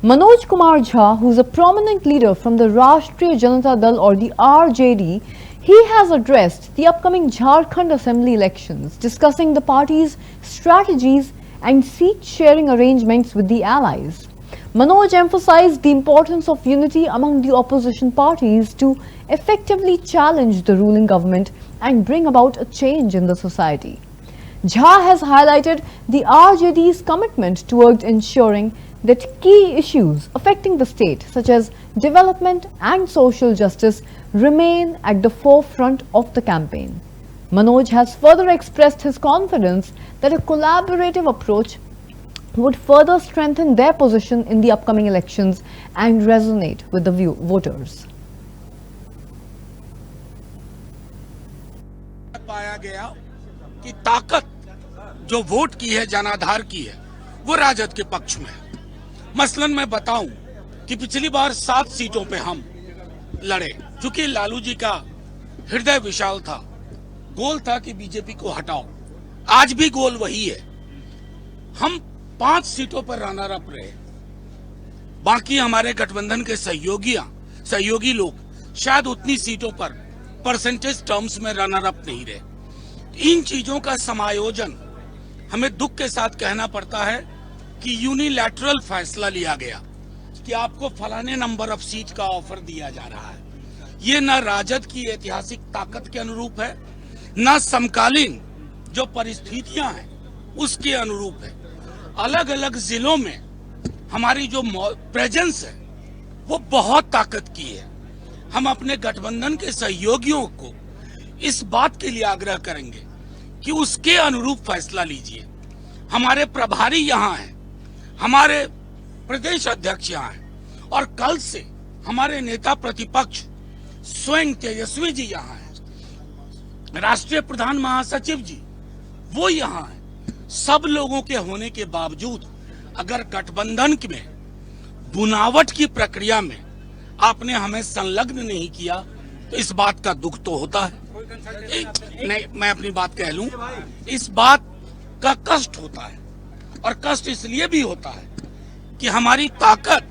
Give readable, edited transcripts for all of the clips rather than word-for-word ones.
Manoj Kumar Jha, who is a prominent leader from the Rashtriya Janata Dal or the RJD, he has addressed the upcoming Jharkhand Assembly elections, discussing the party's strategies and seat-sharing arrangements with the allies. Manoj emphasized the importance of unity among the opposition parties to effectively challenge the ruling government and bring about a change in the society. Jha has highlighted the RJD's commitment towards ensuring that key issues affecting the state, such as development and social justice, remain at the forefront of the campaign. Manoj has further expressed his confidence that a collaborative approach would further strengthen their position in the upcoming elections and resonate with the voters. पाया गया कि ताकत जो vote की है, जनाधार की है, वो राजद के पक्ष में है। मसलन मैं बताऊं कि पिछली बार 7 सीटों पे हम लड़े, चूंकि लालू जी का हृदय विशाल था, गोल था कि बीजेपी को हटाओ। आज भी गोल वही है। हम 5 सीटों पर रनर अप रहे, बाकी हमारे गठबंधन के सहयोगी लोग शायद उतनी सीटों पर परसेंटेज टर्म्स में रनर अप नहीं रहे। इन चीजों का समायोजन हमें दुख के साथ कहना पड़ता है कि यूनिलैटरल फैसला लिया गया कि आपको फलाने नंबर ऑफ सीट का ऑफर दिया जा रहा है। ये न राजद की ऐतिहासिक ताकत के अनुरूप है, न समकालीन जो परिस्थितियां हैं उसके अनुरूप है। अलग अलग जिलों में हमारी जो प्रेजेंस है वो बहुत ताकत की है। हम अपने गठबंधन के सहयोगियों को इस बात के लिए आग्रह करेंगे कि उसके अनुरूप फैसला लीजिए। हमारे प्रभारी यहाँ हैं, हमारे प्रदेश अध्यक्ष यहाँ हैं और कल से हमारे नेता प्रतिपक्ष स्वयं तेजस्वी जी यहाँ हैं, राष्ट्रीय प्रधान महासचिव जी वो यहाँ हैं। सब लोगों के होने के बावजूद अगर गठबंधन में बुनावट की प्रक्रिया में आपने हमें संलग्न नहीं किया तो इस बात का दुख तो होता है। नहीं, मैं अपनी बात कह लूं, इस बात का कष्ट होता है और कष्ट इसलिए भी होता है कि हमारी ताकत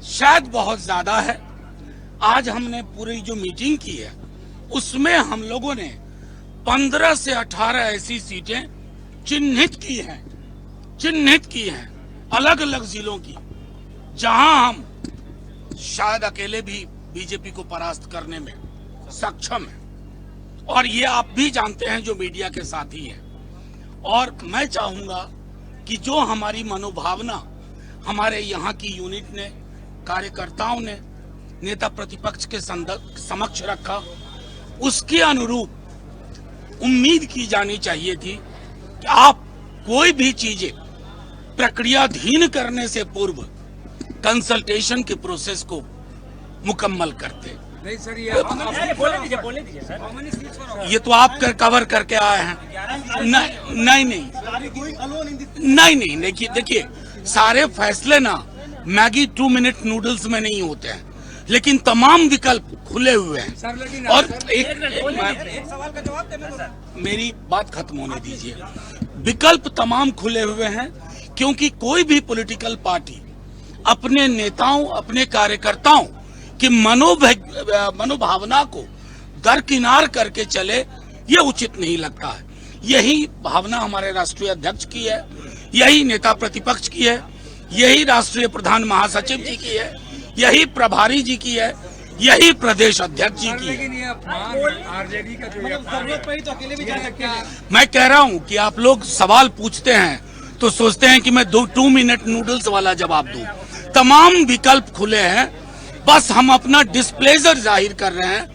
शायद बहुत ज्यादा है। आज हमने पूरी जो मीटिंग की है उसमें हम लोगों ने 15 से 18 ऐसी सीटें चिन्हित की हैं अलग अलग जिलों की, जहां हम शायद अकेले भी बीजेपी को परास्त करने में सक्षम हैं। और ये आप भी जानते हैं जो मीडिया के साथी हैं। और मैं चाहूंगा कि जो हमारी मनोभावना हमारे यहाँ की यूनिट ने, कार्यकर्ताओं ने नेता प्रतिपक्ष के समक्ष रखा, उसके अनुरूप उम्मीद की जानी चाहिए थी कि आप कोई भी चीजें प्रक्रियाधीन करने से पूर्व कंसल्टेशन के प्रोसेस को मुकम्मल करते। नहीं सर, बोले दीजिए सर। ये तो आप कवर करके आए हैं। नहीं, देखिए सारे फैसले ना मैगी 2 मिनट नूडल्स में नहीं होते हैं, लेकिन तमाम विकल्प खुले हुए हैं। सर, लेकिन और एक सवाल का जवाब देना सर। मेरी बात खत्म होने दीजिए। विकल्प तमाम खुले हुए हैं, क्योंकि कोई भी पॉलिटिकल पार्टी अपने नेताओं, अपने कार्यकर्ताओं की मनोभावना को दरकिनार करके चले, ये उचित नहीं लगता है। यही भावना हमारे राष्ट्रीय अध्यक्ष की है, यही नेता प्रतिपक्ष की है, यही राष्ट्रीय प्रधान महासचिव जी की है, यही प्रभारी जी की है, यही प्रदेश अध्यक्ष जी की है। लेकिन ये आरजेडी का जो जरूरत पड़ी तो अकेले भी जा सकते हैं। मैं कह रहा हूं कि आप लोग सवाल पूछते हैं तो सोचते हैं कि मैं 2 मिनट नूडल्स वाला जवाब दूं। तमाम विकल्प खुले हैं, बस हम अपना डिस्प्लेजर जाहिर कर रहे हैं